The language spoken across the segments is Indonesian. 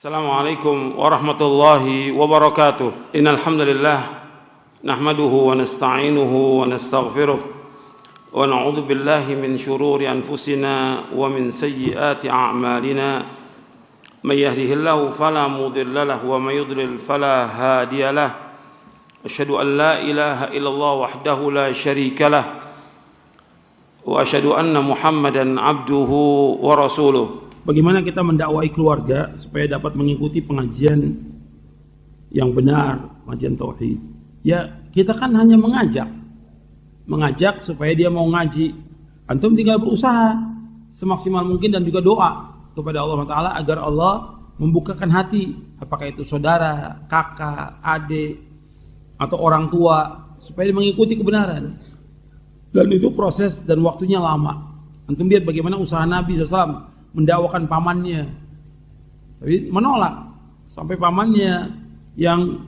Assalamualaikum warahmatullahi wabarakatuh. Innal hamdalillah nahmaduhu wa nasta'inuhu wa nastaghfiruh wa na'udzu billahi min shururi anfusina wa min sayyiati a'malina. May yahdihillahu fala mudilla lahu wa may yudlil fala hadiya lahu. Asyhadu an la ilaha illallah wahdahu la syarika lah wa asyhadu anna Muhammadan abduhu wa rasuluh. Bagaimana kita mendakwai keluarga supaya dapat mengikuti pengajian yang benar, pengajian tauhid? Ya, kita kan hanya mengajak supaya dia mau ngaji. Antum tinggal berusaha semaksimal mungkin dan juga doa kepada Allah Taala agar Allah membukakan hati, apakah itu saudara, kakak, adik, atau orang tua, supaya dia mengikuti kebenaran. Dan itu proses dan waktunya lama. Antum lihat bagaimana usaha Nabi SAW mendakwakan pamannya, tapi menolak sampai pamannya yang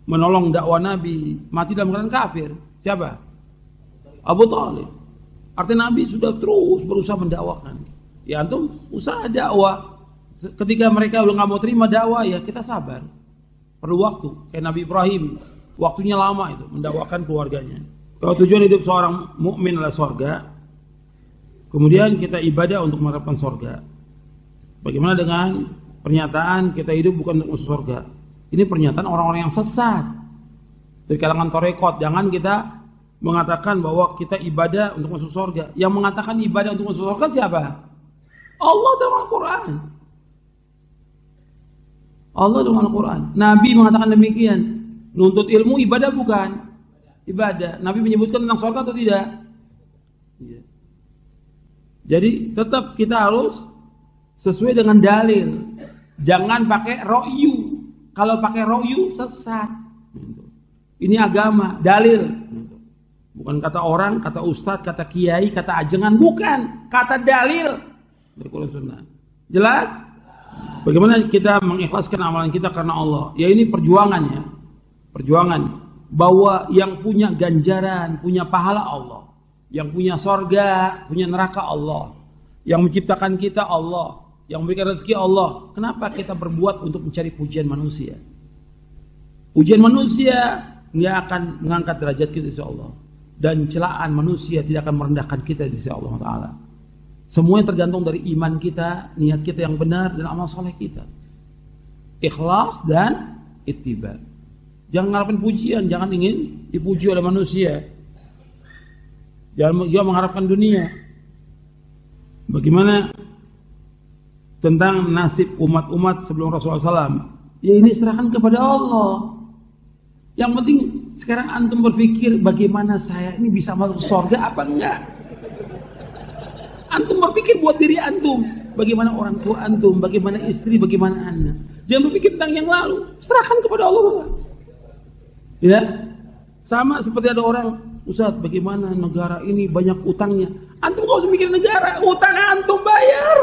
menolong dakwah Nabi mati dalam keadaan kafir. Siapa? Abu Thalib. Artinya Nabi sudah terus berusaha mendakwakan. Ya antum usaha dakwah. Ketika mereka belum nggak mau terima dakwah, ya kita sabar. Perlu waktu. Kayak Nabi Ibrahim, waktunya lama itu mendakwakan keluarganya. Kalau tujuan hidup seorang mukmin adalah surga, kemudian kita ibadah untuk mengharapkan surga. Bagaimana dengan pernyataan kita hidup bukan untuk masuk surga? Ini pernyataan orang-orang yang sesat dari kalangan tarekat. Jangan kita mengatakan bahwa kita ibadah untuk masuk surga. Yang mengatakan ibadah untuk masuk surga siapa? Allah dalam Al-Quran. Allah dalam Al-Quran. Nabi mengatakan demikian. Nuntut ilmu ibadah bukan? Ibadah. Nabi menyebutkan tentang surga atau tidak? Jadi tetap kita harus sesuai dengan dalil. Jangan pakai ro'yu. Kalau pakai ro'yu sesat. Ini agama, dalil. Bukan kata orang, kata ustadz, kata kiai, kata ajengan. Bukan, kata dalil dari Quran Sunnah. Jelas? Bagaimana kita mengikhlaskan amalan kita karena Allah? Ya ini perjuangannya. Perjuangan. Bahwa yang punya ganjaran, punya pahala Allah. Yang punya sorga, punya neraka Allah. Yang menciptakan kita Allah. Yang memberikan rezeki Allah. Kenapa kita berbuat untuk mencari pujian manusia? Pujian manusia nggak akan mengangkat derajat kita insya Allah. Dan celaan manusia tidak akan merendahkan kita insya Allah Ta'ala. Semuanya tergantung dari iman kita, niat kita yang benar, dan amal soleh kita. Ikhlas dan ittiba. Jangan mengharapkan pujian, jangan ingin dipuji oleh manusia. Jangan juga mengharapkan dunia. Bagaimana tentang nasib umat-umat sebelum Rasulullah SAW? Ya ini serahkan kepada Allah. Yang penting sekarang antum berpikir bagaimana saya ini bisa masuk surga apa enggak? Antum berpikir buat diri antum. Bagaimana orang tua antum, bagaimana istri, bagaimana anak. Jangan berpikir tentang yang lalu. Serahkan kepada Allah. Ya, sama seperti ada orang, Ustaz, bagaimana negara ini banyak utangnya? Antum gak usah mikir negara, utang antum bayar.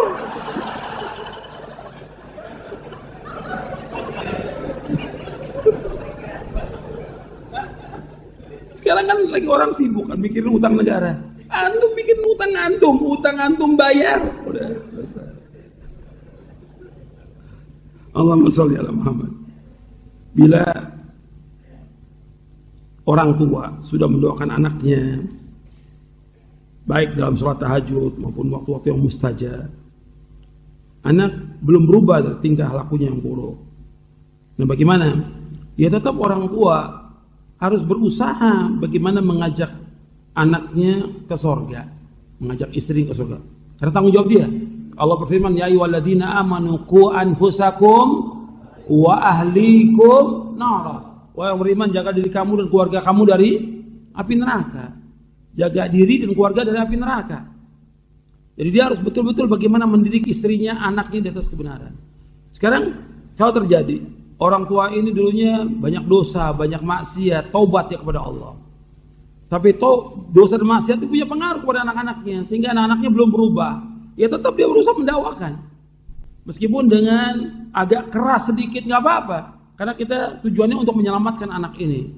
Sekarang kan lagi orang sibuk kan mikirin utang negara. Antum bikin utang antum bayar. Udah selesai. Allahumma sholli ala Muhammad. Bila orang tua sudah mendoakan anaknya baik dalam sholat tahajud maupun waktu-waktu yang mustajab, anak belum berubah dari tingkah lakunya yang buruk. Nah bagaimana? Ya tetap orang tua harus berusaha bagaimana mengajak anaknya ke surga, mengajak istri ke surga. Karena tanggung jawab dia. Allah berfirman, ya ayyuhalladzina amanu qu anfusakum wa ahlikum nara. Wahai yang beriman, jaga diri kamu dan keluarga kamu dari api neraka. Jaga diri dan keluarga dari api neraka. Jadi dia harus betul-betul bagaimana mendidik istrinya, anaknya di atas kebenaran. Sekarang kalau terjadi orang tua ini dulunya banyak dosa, banyak maksiat, taubat ya kepada Allah. Tapi dosa dan maksiat itu punya pengaruh kepada anak-anaknya, sehingga anak-anaknya belum berubah. Ya tetap dia berusaha mendakwakan. Meskipun dengan agak keras sedikit nggak apa-apa. Karena kita tujuannya untuk menyelamatkan anak ini.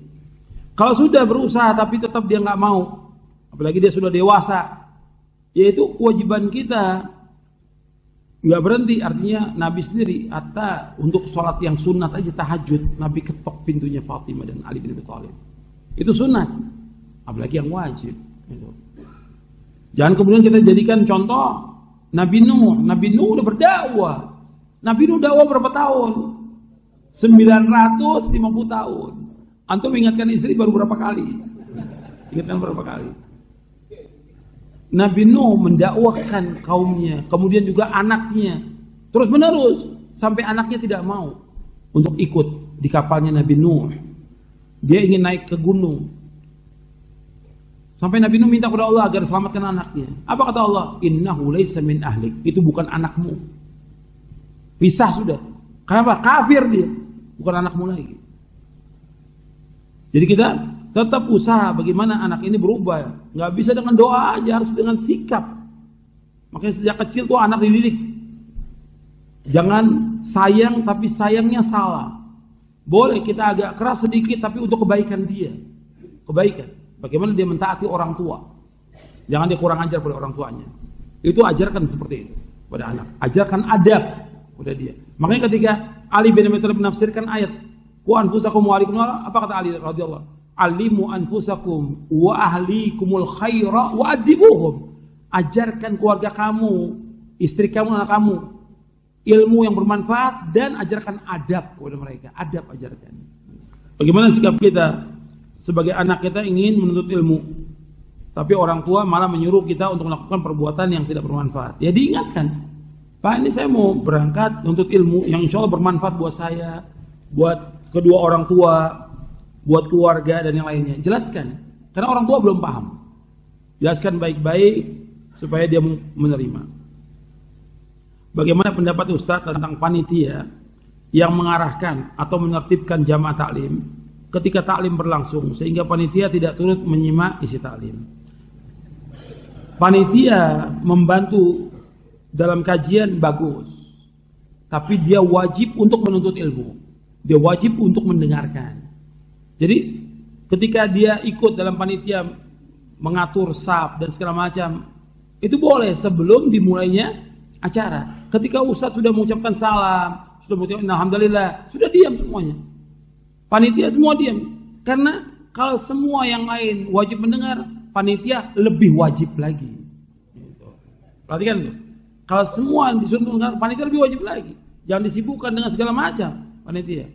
Kalau sudah berusaha tapi tetap dia nggak mau, apalagi dia sudah dewasa, yaitu kewajiban kita Nggak berhenti, artinya Nabi sendiri hatta untuk sholat yang sunat aja tahajud, Nabi ketok pintunya Fatimah dan Ali bin Abi Thalib. Itu sunat, apalagi yang wajib. Gitu. Jangan kemudian kita jadikan contoh Nabi Nuh. Nabi Nuh udah berdakwah. Nabi Nuh dakwah berapa tahun? 950 tahun. Antum ingatkan istri baru berapa kali? Ingatkan berapa kali? Nabi Nuh mendakwahkan kaumnya, kemudian juga anaknya, terus menerus sampai anaknya tidak mau untuk ikut di kapalnya Nabi Nuh. Dia ingin naik ke gunung. Sampai Nabi Nuh minta kepada Allah agar selamatkan anaknya. Apa kata Allah? Innahu laysa min ahlik. Itu bukan anakmu. Pisah sudah. Kenapa? Kafir dia, bukan anakmu lagi. Jadi kita tetap usaha bagaimana anak ini berubah. Nggak bisa dengan doa aja, harus dengan sikap. Makanya sejak kecil tuh anak dididik. Jangan sayang tapi sayangnya salah. Boleh kita agak keras sedikit tapi untuk kebaikan dia. Kebaikan. Bagaimana dia mentaati orang tua. Jangan dia kurang ajar pada orang tuanya. Itu ajarkan seperti itu pada anak. Ajarkan adab pada dia. Makanya ketika Ali bin Abi Thalib menafsirkan ayat wa anfusakum wa ahlikum nar, apa kata Ali radhiyallahu? Alimu anfusakum wa ahlikumul khaira wa adibuhum. Ajarkan keluarga kamu, istri kamu, anak kamu ilmu yang bermanfaat dan ajarkan adab kepada mereka. Adab ajarkan. Bagaimana sikap kita sebagai anak? Kita ingin menuntut ilmu, tapi orang tua malah menyuruh kita untuk melakukan perbuatan yang tidak bermanfaat. Ya diingatkan, Pak, ini saya mau berangkat menuntut ilmu yang insya Allah bermanfaat buat saya, buat kedua orang tua, buat keluarga dan yang lainnya. Jelaskan, karena orang tua belum paham. Jelaskan baik-baik supaya dia menerima. Bagaimana pendapat Ustadz tentang panitia yang mengarahkan atau menertibkan jamaah taklim ketika taklim berlangsung sehingga panitia tidak turut menyimak isi taklim? Panitia membantu dalam kajian bagus, tapi dia wajib untuk menuntut ilmu. Dia wajib untuk mendengarkan. Jadi ketika dia ikut dalam panitia mengatur saf dan segala macam, itu boleh sebelum dimulainya acara. Ketika ustadz sudah mengucapkan salam, sudah mengucapkan alhamdulillah, sudah diam semuanya. Panitia semua diam. Karena kalau semua yang lain wajib mendengar, panitia lebih wajib lagi. Perhatikan tuh. Kalau semua disuruh mendengar, panitia lebih wajib lagi. Jangan disibukkan dengan segala macam panitia.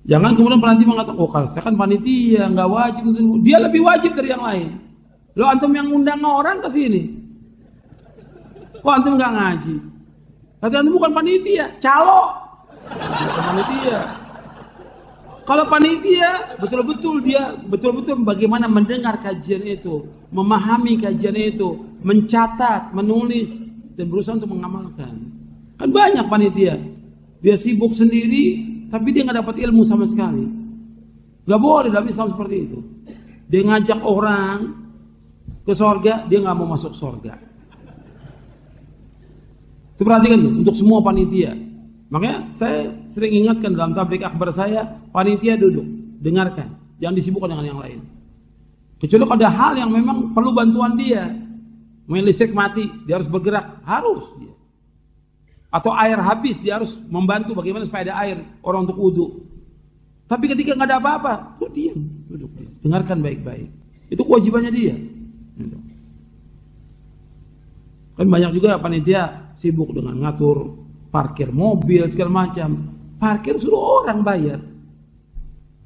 Jangan kemudian panitia mengatakan, oh kalau saya kan panitia nggak wajib, dia lebih wajib dari yang lain. Lo antum yang undang orang ke sini, kok antum nggak ngaji? Kata antum bukan panitia, calo. Bukan panitia. Kalau panitia betul-betul bagaimana mendengar kajian itu, memahami kajian itu, mencatat, menulis dan berusaha untuk mengamalkan. Kan banyak panitia, dia sibuk sendiri. Tapi dia nggak dapat ilmu sama sekali. Nggak boleh dalam Islam seperti itu. Dia ngajak orang ke sorga, dia nggak mau masuk sorga. Itu perhatikan tuh, untuk semua panitia. Makanya saya sering ingatkan dalam tablik akbar saya, panitia duduk, dengarkan, jangan disibukkan dengan yang lain. Kecuali kalau ada hal yang memang perlu bantuan dia, main listrik mati, dia harus bergerak, harus dia. Atau air habis, dia harus membantu bagaimana supaya ada air orang untuk wudhu. Tapi ketika nggak ada apa-apa, tuh diam, duduk, dengarkan baik-baik. Itu kewajibannya dia. Kan banyak juga panitia sibuk dengan ngatur parkir mobil segala macam. Parkir suruh orang bayar,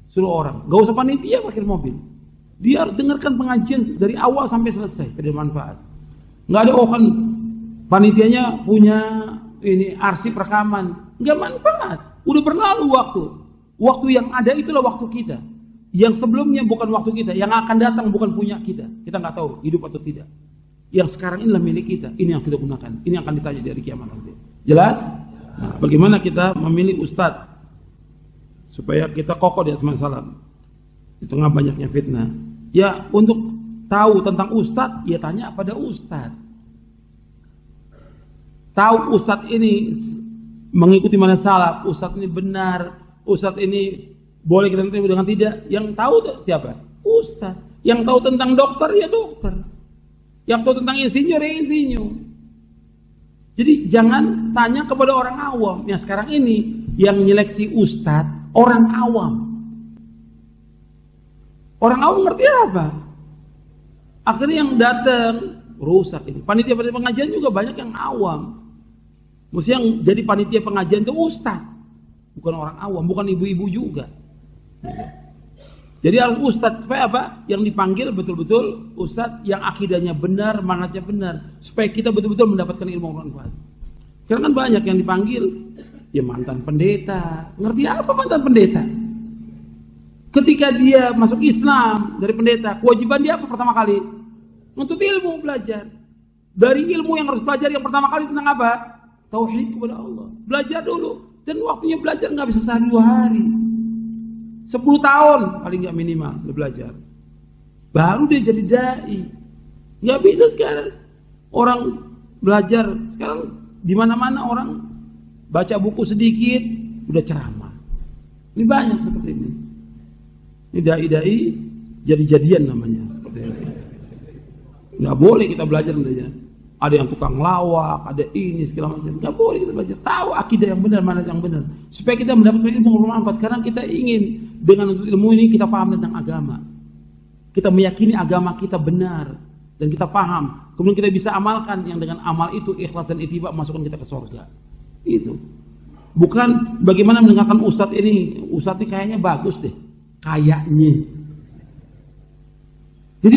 suruh orang. Gak usah panitia parkir mobil. Dia harus dengarkan pengajian dari awal sampai selesai, pada manfaat. Nggak ada kan panitianya punya ini arsip rekaman, nggak manfaat. Udah berlalu waktu. Waktu yang ada itulah waktu kita. Yang sebelumnya bukan waktu kita. Yang akan datang bukan punya kita. Kita nggak tahu hidup atau tidak. Yang sekarang inilah milik kita. Ini yang kita gunakan. Ini yang akan ditanya dari kiamat nanti. Jelas? Nah, bagaimana kita memilih ustadz supaya kita kokoh di atas masalah di tengah banyaknya fitnah? Ya untuk tahu tentang ustadz, ya tanya pada ustadz. Tahu ustadz ini mengikuti mana salaf, ustadz ini benar, ustadz ini boleh kita terima dengan tidak. Yang tahu siapa? Ustadz. Yang tahu tentang dokter ya dokter. Yang tahu tentang insinyur ya insinyur. Jadi jangan tanya kepada orang awam. Yang sekarang ini yang nyeleksi ustadz orang awam. Orang awam ngerti apa? Akhirnya yang datang rusak ini. Panitia pengajian juga banyak yang awam. Mesti yang jadi panitia pengajian itu ustadz, bukan orang awam, bukan ibu-ibu juga. Jadi harus ustadz supaya apa? Yang dipanggil betul-betul ustadz yang akidahnya benar, manhajnya benar, supaya kita betul-betul mendapatkan ilmu manfaat. Karena kan banyak yang dipanggil ya mantan pendeta. Ngerti apa mantan pendeta? Ketika dia masuk Islam dari pendeta, kewajiban dia apa pertama kali? Untuk ilmu, belajar. Dari ilmu yang harus belajar yang pertama kali tentang apa? Tauhid kepada Allah. Belajar dulu. Dan waktunya belajar nggak bisa sehari 2 hari. 10 tahun paling nggak minimal dia belajar. Baru dia jadi dai. Nggak bisa sekarang orang belajar sekarang di mana-mana orang baca buku sedikit udah ceramah. Ini banyak seperti ini. Ini dai-dai jadi-jadian namanya seperti ini. Nggak boleh kita belajar belajar. Ada yang tukang lawak, ada ini segala macam. Nggak boleh kita belajar. Tahu akidah yang benar, mana yang benar. Supaya kita mendapatkan ilmu bermanfaat. Karena kita ingin dengan ilmu ini kita paham tentang agama. Kita meyakini agama kita benar dan kita paham. Kemudian kita bisa amalkan yang dengan amal itu ikhlas dan ittiba masukkan kita ke surga. Itu. Bukan bagaimana mendengarkan ustadz ini. Ustadz ini kayaknya bagus deh. Kayaknya. Jadi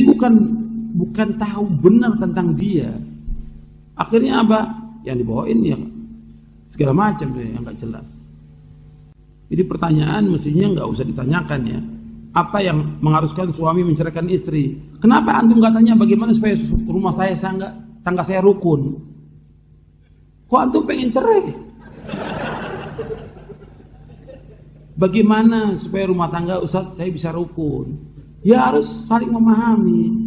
bukan tahu benar tentang dia. Akhirnya apa? Yang dibawain ya segala macam deh yang nggak jelas. Jadi pertanyaan mestinya nggak usah ditanyakan ya. Apa yang mengharuskan suami menceraikan istri? Kenapa antum nggak tanya bagaimana supaya rumah saya tangga saya rukun? Kok antum pengen cerai? Bagaimana supaya rumah tangga Ustaz saya bisa rukun? Ya harus saling memahami,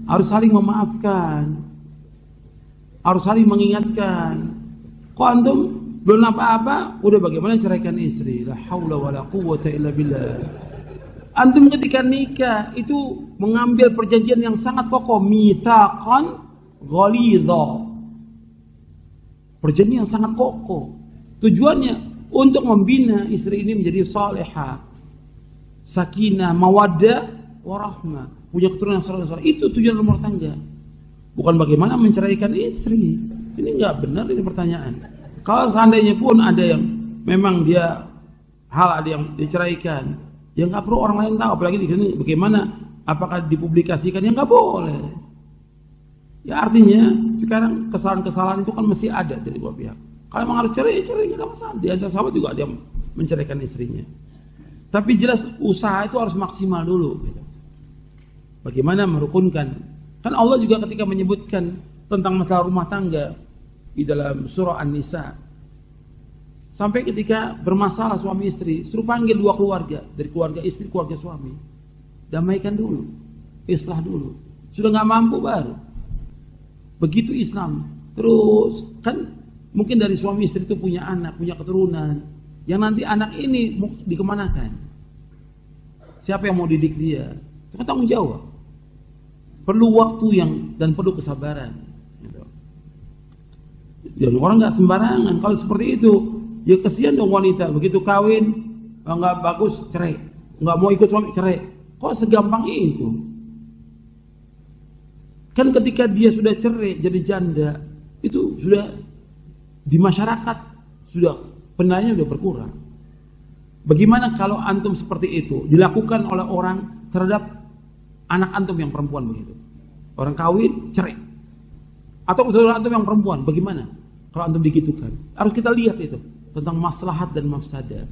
harus saling memaafkan. Harus saling mengingatkan. Kok antum belum apa-apa udah bagaimana ceraikan istri? La haula wala quwwata illa billah. Antum ketika nikah itu mengambil perjanjian yang sangat kokoh, mitsaqan ghalidha. Perjanjian yang sangat kokoh. Tujuannya untuk membina istri ini menjadi salihah, sakinah, mawaddah, warahmah, punya keturunan yang saleh. Itu tujuan rumah tangga. Bukan bagaimana menceraikan istri. Ini nggak benar ini pertanyaan. Kalau seandainya pun ada yang memang dia ada yang diceraikan, ya nggak perlu orang lain tahu. Apalagi di sini bagaimana, apakah dipublikasikan? Ya nggak boleh. Ya artinya sekarang kesalahan-kesalahan itu kan masih ada dari dua pihak. Kalau memang harus cerai, nggak ada masalah. Di antara sahabat juga ada yang menceraikan istrinya. Tapi jelas usaha itu harus maksimal dulu. Gitu. Bagaimana merukunkan? Kan Allah juga ketika menyebutkan tentang masalah rumah tangga di dalam surah An-Nisa, sampai ketika bermasalah suami istri, suruh panggil 2 keluarga, dari keluarga istri, keluarga suami, damaikan dulu, islah dulu. Sudah nggak mampu baru. Begitu Islam. Terus kan mungkin dari suami istri itu punya anak, punya keturunan, yang nanti anak ini dikemanakan? Siapa yang mau didik dia? Itu kan tanggung jawab. Perlu waktu dan perlu kesabaran. Jadi orang nggak sembarangan. Kalau seperti itu, ya kesian dong wanita. Begitu kawin, nggak bagus, cerai. Nggak mau ikut suami, cerai. Kok segampang itu? Kan ketika dia sudah cerai, jadi janda, itu sudah di masyarakat sudah penilaiannya sudah berkurang. Bagaimana kalau antum seperti itu dilakukan oleh orang terhadap anak antum yang perempuan begitu? Orang kawin, cerai. Atau saudara antum yang perempuan, bagaimana? Kalau antum digitukan. Harus kita lihat itu. Tentang maslahat dan mafsadah.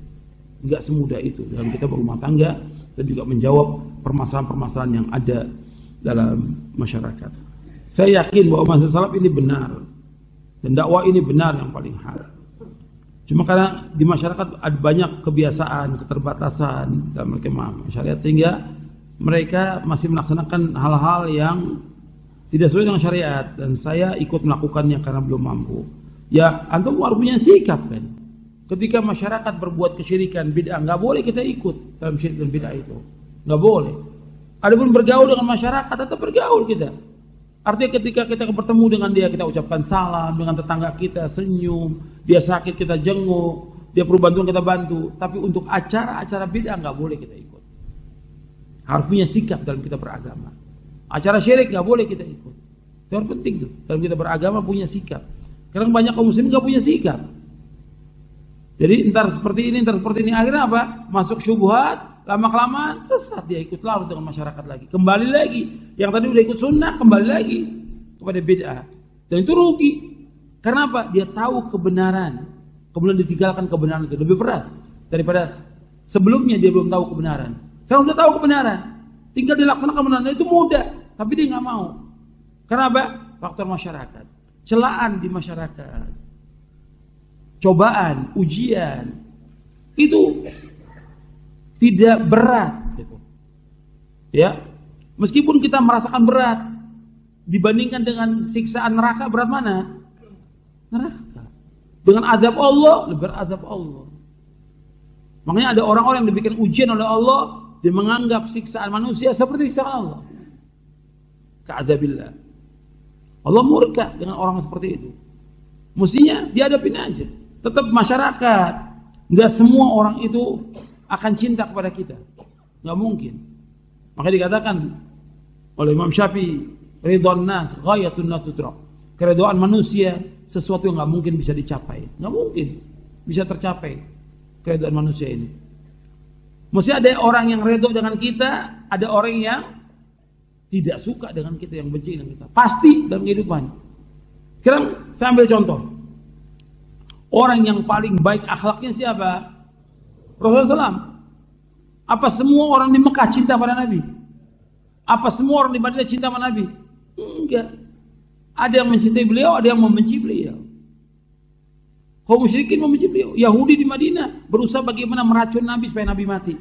Enggak semudah itu dalam kita berumah tangga. Dan juga menjawab permasalahan-permasalahan yang ada dalam masyarakat. Saya yakin bahwa mazhab salaf ini benar. Dan dakwah ini benar yang paling hak. Cuma karena di masyarakat ada banyak kebiasaan, keterbatasan dalam memahami syariat. Sehingga mereka masih melaksanakan hal-hal yang tidak sesuai dengan syariat, dan saya ikut melakukannya karena belum mampu. Ya, antum harus punya sikap kan. Ketika masyarakat berbuat kesyirikan, bid'ah, nggak boleh kita ikut dalam syirik dan bid'ah itu, nggak boleh. Adapun bergaul dengan masyarakat, tetap bergaul kita. Artinya ketika kita bertemu dengan dia, kita ucapkan salam, dengan tetangga kita senyum, dia sakit kita jenguk, dia perlu bantuan kita bantu. Tapi untuk acara-acara bid'ah nggak boleh kita ikut. Harus punya sikap dalam kita beragama. Acara syirik nggak boleh kita ikut. Itu yang penting tuh. Dalam kita beragama punya sikap. Karena banyak kaum muslimin nggak punya sikap. Jadi entar seperti ini, akhirnya apa? Masuk syubhat, lama-kelamaan sesat, dia ikut larut dengan masyarakat lagi. Kembali lagi, yang tadi udah ikut sunnah kembali lagi kepada bid'ah. Dan itu rugi. Karena apa? Dia tahu kebenaran, kemudian ditinggalkan kebenaran itu lebih berat daripada sebelumnya dia belum tahu kebenaran. Kalau udah tahu kebenaran, tinggal dilaksanakan kebenaran itu mudah, tapi dia nggak mau. Karena apa? Faktor masyarakat, celaan di masyarakat, cobaan, ujian itu tidak berat gitu. Ya, meskipun kita merasakan berat dibandingkan dengan siksaan neraka, berat mana? Neraka. Dengan azab Allah, lebih berat azab Allah. Makanya ada orang-orang yang diberikan ujian oleh Allah, dia menganggap siksaan manusia seperti siksaan Allah. Ka'adzabillah. Allah murka dengan orang seperti itu. Mestinya dihadapin aja. Tetap masyarakat, nggak semua orang itu akan cinta kepada kita, nggak mungkin. Maka dikatakan oleh Imam Syafi'i, ridwan nas ghayatun la tudrak. Keridhaan manusia sesuatu yang nggak mungkin bisa dicapai, nggak mungkin bisa tercapai keridhaan manusia ini. Mesti ada orang yang redha dengan kita, ada orang yang tidak suka dengan kita, yang benci dengan kita. Pasti dalam kehidupan. Sekarang saya ambil contoh. Orang yang paling baik akhlaknya siapa? Rasulullah SAW. Apa semua orang di Mekah cinta pada Nabi? Apa semua orang di Madinah cinta pada Nabi? Enggak. Ada yang mencintai beliau, ada yang membenci beliau. Kaum musyrikin membenci beliau. Yahudi di Madinah berusaha bagaimana meracun Nabi supaya Nabi mati.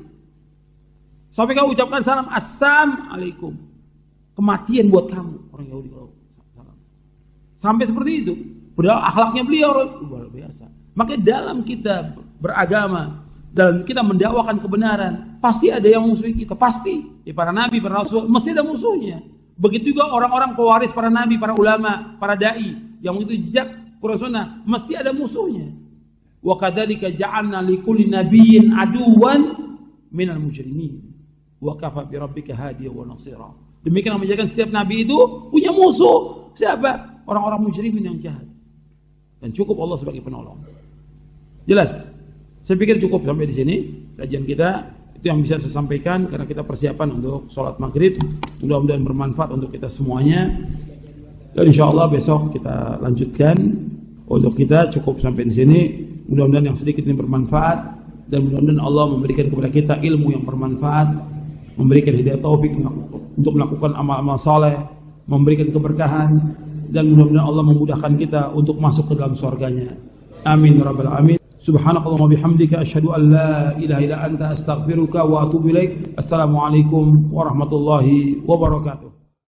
Sampai kau ucapkan salam, assalamualaikum. Kematian buat kamu, orang Yahudi kalau salam. Sampai seperti itu. Padahal akhlaknya beliau luar biasa. Maka dalam kita beragama, dalam kita mendakwakan kebenaran, pasti ada yang musuhi kita, pasti. Ya, para nabi, para rasul, mesti ada musuhnya. Begitu juga orang-orang pewaris para nabi, para ulama, para dai yang itu jejak Quran Sunnah, mesti ada musuhnya. Wa kadzalika ja'alna likulli nabiyyin aduwan minal mujrimin. Wa kafa bi rabbika hadiyan wa nasira. Demikian menjadikan setiap nabi itu punya musuh. Siapa? Orang-orang mujrimin yang jahat. Dan cukup Allah sebagai penolong. Jelas? Saya pikir cukup sampai di sini kajian kita. Itu yang bisa saya sampaikan karena kita persiapan untuk sholat maghrib. Mudah-mudahan bermanfaat untuk kita semuanya. Dan insya Allah besok kita lanjutkan. Untuk kita cukup sampai di sini. Mudah-mudahan yang sedikit ini bermanfaat. Dan mudah-mudahan Allah memberikan kepada kita ilmu yang bermanfaat. Memberikan hidayah taufik untuk melakukan amal-amal saleh. Memberikan keberkahan. Dan mudah-mudahan Allah memudahkan kita untuk masuk ke dalam surganya. Amin rabbal alamin. Subhanakallahumma bihamdika asyhadu an la ilaha illa anta astaghfiruka wa atubu ilaik. Assalamualaikum warahmatullahi wabarakatuh.